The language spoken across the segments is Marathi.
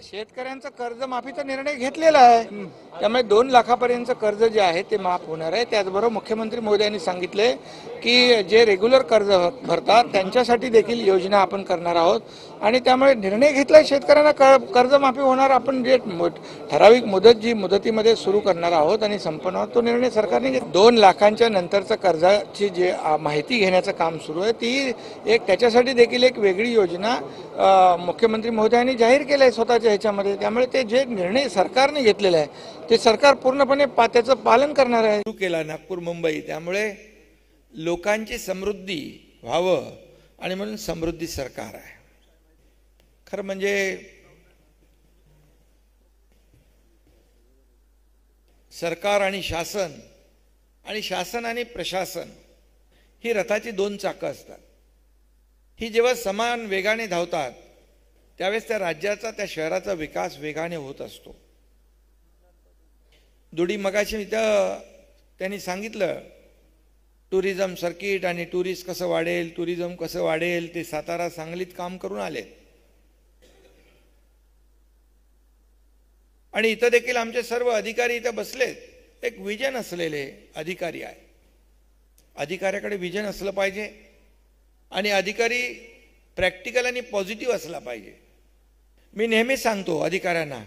शेतकऱ्यांचं कर्जमाफीचा निर्णय घेतलेला आहे, त्यामुळे 2 लाखापर्यंतचं कर्ज जे आहे ते माफ होणार आहे। त्याचबरोबर मुख्यमंत्री महोदयांनी सांगितले की जे रेग्युलर कर्ज भरतात त्यांच्यासाठी देखील योजना आपण करणार आहोत आणि त्यामुळे निर्णय घेतलाय शेतकऱ्यांना कर्जमाफी होणार। आपण जे ठराविक मुदत जी मुदतीमध्ये सुरू करणार आहोत आणि संपणार तो निर्णय सरकारने 2 लाखांच्या नंतरचं कर्जाची जे माहिती घेण्याचं काम सुरू आहे ती एक त्याच्यासाठी देखील एक वेगळी योजना मुख्यमंत्री महोदयांनी जाहीर केलं आहे स्वतःच्या ह्याच्यामध्ये। त्यामुळे ते जे निर्णय सरकारने घेतलेला आहे ते सरकार पूर्णपणे त्याचं पालन करणार आहे। सुरू केला नागपूर मुंबई, त्यामुळे लोकांची समृद्धी व्हावं आणि म्हणून समृद्धी सरकार आहे। खरं म्हणजे सरकार आणि शासन आणि प्रशासन ही रथाची 2 चाकं असतात। ही जेव्हा समान वेगाने धावतात त्यावेळेस त्या राज्याचा त्या शहराचा विकास वेगाने होत असतो। दुडी मगाशी त्यांनी सांगितलं टुरिझम सर्किट आणि टुरिस्ट कसं वाढेल, टुरिझम कसं वाढेल, ते सातारा सांगलीत काम करून आले आणि इथं देखील आमचे सर्व अधिकारी इथं बसलेत। एक विजन असलेले अधिकारी आहे। अधिकाऱ्याकडे विजन असलं पाहिजे आणि अधिकारी प्रॅक्टिकल आणि पॉझिटिव्ह असला पाहिजे। मी नेहमी सांगतो अधिकाऱ्यांना,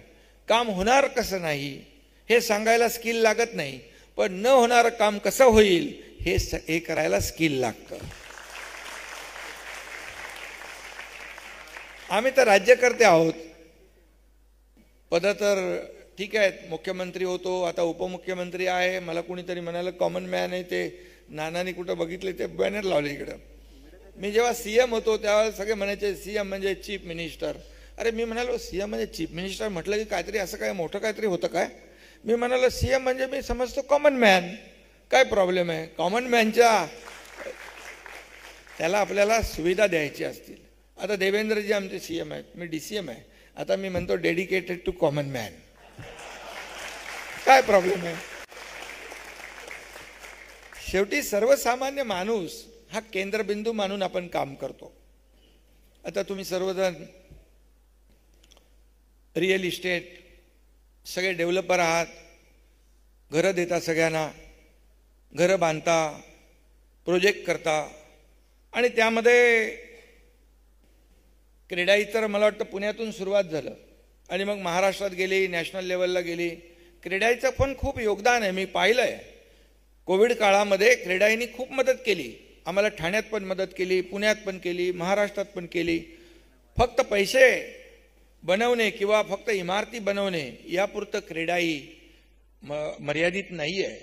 काम होणार कसं नाही हे सांगायला स्किल लागत नाही, पण न होणारं काम कसं होईल हे करायला स्किल लागतं। आम्ही तर राज्यकर्ते आहोत, पद तर ठीक आहेत, मुख्यमंत्री होतो, आता उपमुख्यमंत्री आहे। मला कुणीतरी म्हणालं कॉमन मॅन आहे, ते नानांनी कुठं बघितले ते बॅनर लावले इकडं। मी जेव्हा सीएम होतो त्यावेळेला सगळे म्हणायचे सीएम म्हणजे चीफ मिनिस्टर। अरे मी म्हणालो सीएम म्हणजे चीफ मिनिस्टर म्हटलं की काहीतरी असं काय मोठं काहीतरी होतं काय? मी म्हणालो सीएम म्हणजे मी समजतो कॉमन मॅन, काय प्रॉब्लेम आहे? कॉमन मॅनच्या त्याला आपल्याला सुविधा द्यायची असतील। आता देवेंद्रजी आमचे सीएम आहेत, मी डीसीएम आहे, आता मी म्हणतो डेडिकेटेड टू कॉमन मॅन, काय प्रॉब्लेम आहे? शेवटी सर्वसामान्य माणूस हा केंद्रबिंदू मानून आपण काम करतो। आता तुम्ही सर्वजण रिअल इस्टेट सगळे डेव्हलपर आहात, घरं देता, सगळ्यांना घरं बांधता, प्रोजेक्ट करता आणि त्यामध्ये क्रीडाई तर मला वाटतं पुण्यातून सुरुवात झालं आणि मग महाराष्ट्रात गेली, नॅशनल लेवलला गेली। क्रीडाईचं पण खूप योगदान आहे, मी पाहिलं आहे। कोविड काळामध्ये क्रीडाईंनी खूप मदत केली आम्हाला, ठाण्यात पण मदत केली, पुण्यात पण केली, महाराष्ट्रात पण केली। फक्त पैसे बनवणे किंवा फक्त इमारती बनवणे यापुरतं क्रीडाई मर्यादित नाही आहे।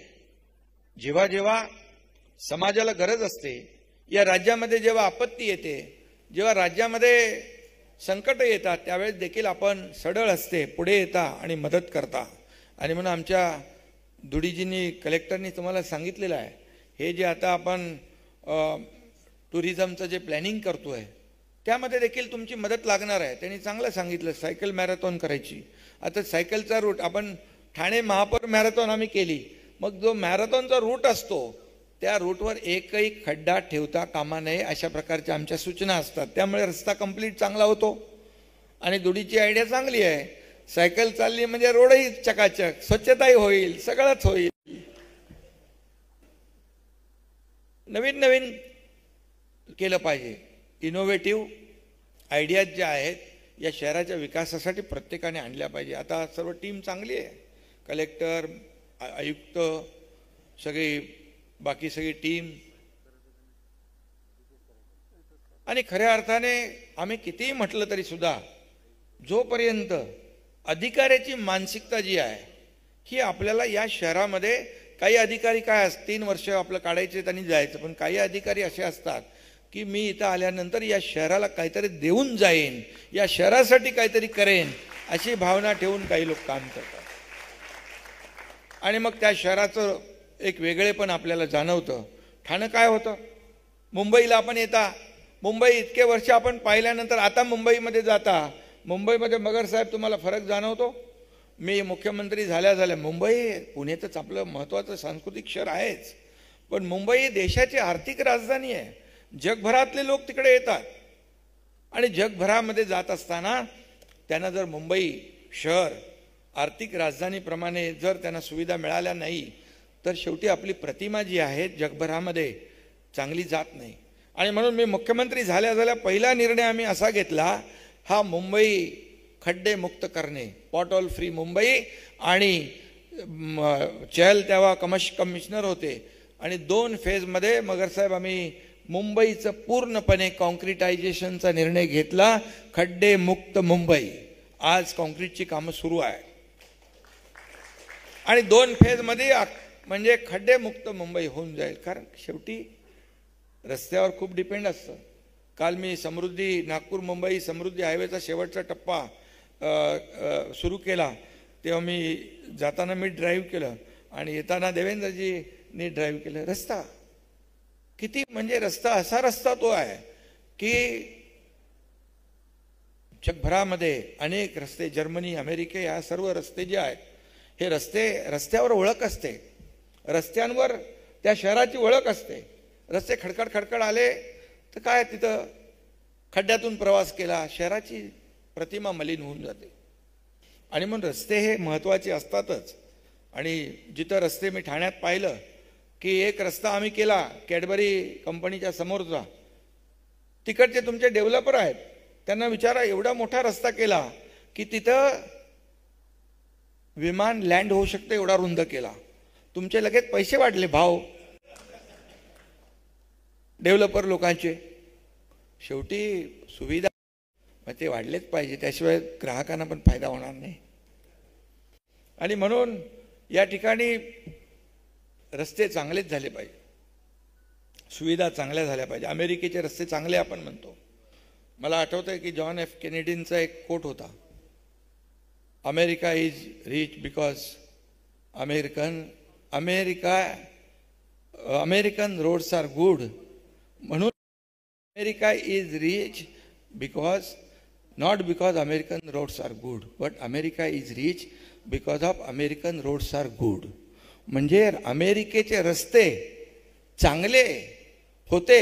जेव्हा जेव्हा समाजाला गरज असते, या राज्यामध्ये जेव्हा आपत्ती येते, जेव्हा राज्यामध्ये संकट येतात त्यावेळेस देखील आपण सडळ असते पुढे येता आणि मदत करता। आणि म्हणून आमच्या दुडीजींनी कलेक्टरनी तुम्हाला सांगितलेलं आहे, हे जे आता आपण टुरिझमचं जे प्लॅनिंग करतोय त्यामध्ये देखील तुमची मदत लागणार आहे। त्यांनी चांगलं सांगितलं सायकल मॅरेथॉन करायची। आता सायकलचा रूट आपण ठाणे महापौर मॅरेथॉन आम्ही केली, मग जो मॅरेथॉनचा रूट असतो त्या रूटवर एकही खड्डा ठेवता कामा नये अशा प्रकारच्या आमच्या सूचना असतात। त्यामुळे रस्ता कंप्लीट चांगला होतो आणि दुडीची आयडिया चांगली आहे, सायकल चालली म्हणजे रोडही चकाचक, स्वच्छताही होईल, सगळंच होईल। नवीन नवीन केलं पाहिजे। इनोव्हेटिव्ह आयडियाज ज्या आहेत या शहराच्या विकासासाठी प्रत्येकाने आणल्या पाहिजे। आता सर्व टीम चांगली आहे, कलेक्टर, आयुक्त, बाकी सगळी टीम, आणि खऱ्या अर्थाने आम्ही कितीही म्हटलं तरी सुद्धा जोपर्यंत अधिकाऱ्याची मानसिकता जी आहे ही आपल्याला या शहरामध्ये, काही अधिकारी काय 3 वर्ष आपलं काढायचे त्यांनी जायचं, पण काही अधिकारी असे असतात की मी इथं आल्यानंतर या शहराला काहीतरी देऊन जाईन, या शहरासाठी काहीतरी करेन अशी भावना ठेवून काही लोक काम करतात आणि मग त्या शहराचं एक वेगळेपण आपल्याला जाणवतं। ठाणं काय होतं, मुंबईला आपण येता, मुंबई इतके वर्ष आपण पाहिल्यानंतर आता मुंबईमध्ये जाता, मुंबईमध्ये मगर साहेब तुम्हाला फरक जाणवतो? मी मुख्यमंत्री झाल्या मुंबई, पुणे तर आपलं महत्त्वाचं सांस्कृतिक शहर आहेच, पण मुंबई देशाची आर्थिक राजधानी आहे। जगभरातले लोक तिकडे येतात आणि जगभरामध्ये जात असताना त्यांना जर मुंबई शहर आर्थिक राजधानीप्रमाणे जर त्यांना सुविधा मिळाल्या नाही तर शेवटी आपली प्रतिमा जी आहे जगभरामध्ये चांगली जात नाही. आणि म्हणून मी मुख्यमंत्री झाल्या पहिला निर्णय आम्ही असा घेतला, हा मुंबई खड्डे मुक्त करणे, पॉटहोल फ्री मुंबई. आणि चहल तेव्हा कमिशनर होते आणि 2 फेजमध्ये मगरसाहेब आम्ही मुंबईचं पूर्णपणे कॉन्क्रिटायझेशनचा निर्णय घेतला. खड्डे मुक्त मुंबई. आज कॉन्क्रीटची कामं सुरू आहे आणि 2 फेजमध्ये म्हणजे खड्डे मुक्त मुंबई होऊन जाईल. कारण शेवटी रस्त्यावर खूप डिपेंड असतं. काल मी समृद्धी नागपूर मुंबई समृद्धी हायवेचा शेवटचा टप्पा सुरू केला तेव्हा मी जाताना मी ड्राईव्ह केलं आणि येताना देवेंद्रजींनी ड्राईव्ह केलं. रस्ता किती म्हणजे रस्ता असा रस्ता तो आहे की जगभरामध्ये अनेक रस्ते जर्मनी अमेरिका या सर्व रस्ते जे आहेत हे रस्त्यावर ओळख असते, रस्त्यांवर त्या शहराची ओळख असते. रस्ते खडखड आले तर काय तिथं खड्ड्यातून प्रवास केला शहराची प्रतिमा मलिन होऊन जाते. आणि म्हणून रस्ते हे महत्त्वाचे असतातच. आणि जिथं रस्ते मी ठाण्यात पाहिलं की एक रस्ता आम्ही केला कॅडबरी कंपनीच्या समोरचा, तिकडचे तुमचे डेव्हलपर आहेत त्यांना विचारा एवढा मोठा रस्ता केला की तिथं विमान लँड होऊ शकतं एवढा रुंद केला, तुमचे लगेच पैसे वाढले भाव डेव्हलपर लोकांचे. शेवटी सुविधा ते वाढलेच पाहिजे, त्याशिवाय ग्राहकांना पण फायदा होणार नाही. आणि म्हणून या ठिकाणी रस्ते चांगलेच झाले पाहिजे, सुविधा चांगल्या झाल्या पाहिजे. अमेरिकेचे रस्ते चांगले आपण म्हणतो. मला आठवतंय की जॉन एफ केनेडींचा एक कोट होता, America is rich because American roads are good. म्हणून America is rich because not because American roads are good, but America is rich because of American roads are good. म्हणजे अमेरिकेचे रस्ते चांगले होते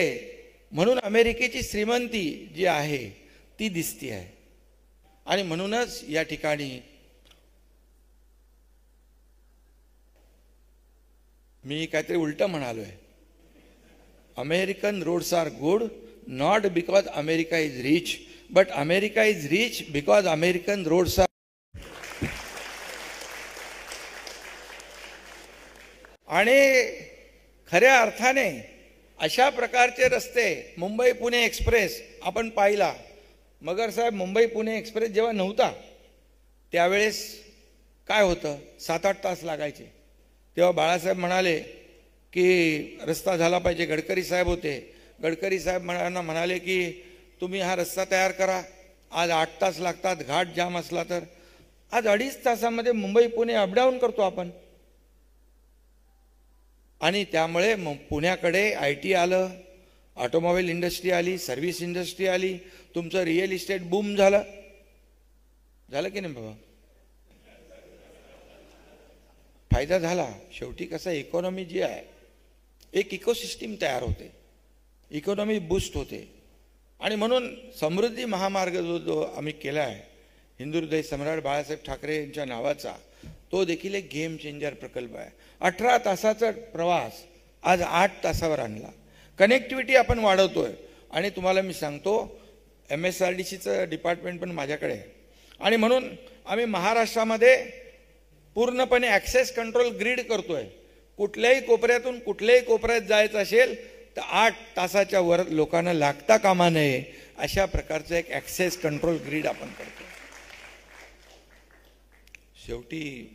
म्हणून अमेरिकेची श्रीमंती जी आहे ती दिसती आहे. आणि म्हणूनच या ठिकाणी मी काहीतरी उलट म्हणालोय, American roads are good not because America is rich but America is rich because American roads are. आणि खऱ्या अर्थाने अशा प्रकारचे रस्ते मुंबई पुणे एक्सप्रेस आपण पाहिला. मगर साहेब मुंबई पुणे एक्सप्रेस जेव्हा नव्हता त्यावेळेस काय होतं, 7-8 तास लागायचे. तेव्हा बाळासाहेब म्हणाले की रस्ता झाला पाहिजे. गडकरी साहेब होते, गडकरी साहेब म्हणाले की तुम्ही हा रस्ता तयार करा. आज 8 तास लागतात, घाट जाम असला तर. आज 2.5 तासामध्ये मुंबई पुणे अपडाऊन करतो आपण. आणि त्यामुळे पुण्याकडे IT आलं, ऑटोमोबाईल इंडस्ट्री आली, सर्व्हिस इंडस्ट्री आली, तुमचं रिअल इस्टेट बूम झालं की नाही बाबा? फायदा झाला. शेवटी कसं इकॉनॉमी जी आहे एक इकोसिस्टीम तयार होते, इकॉनॉमी बूस्ट होते. आणि म्हणून समृद्धी महामार्ग जो आम्ही केला आहे हिंदुहृदय सम्राट बाळासाहेब ठाकरे यांच्या नावाचा, तो देखील एक गेम चेंजर प्रकल्प आहे. 18 तासाचा प्रवास आज 8 तासावर आणला. कनेक्टिव्हिटी आपण वाढवतोय. आणि तुम्हाला मी सांगतो MSRDCचं डिपार्टमेंट पण माझ्याकडे आहे. आणि म्हणून आम्ही महाराष्ट्रामध्ये पूर्णपणे ॲक्सेस कंट्रोल ग्रीड करतोय. कुठल्याही कोपऱ्यातून कुठल्याही कोपऱ्यात जायचं असेल तर 8 तासाच्या वर लोकांना लागता कामा नये अशा प्रकारचं एक ॲक्सेस कंट्रोल ग्रीड आपण करतो. शेवटी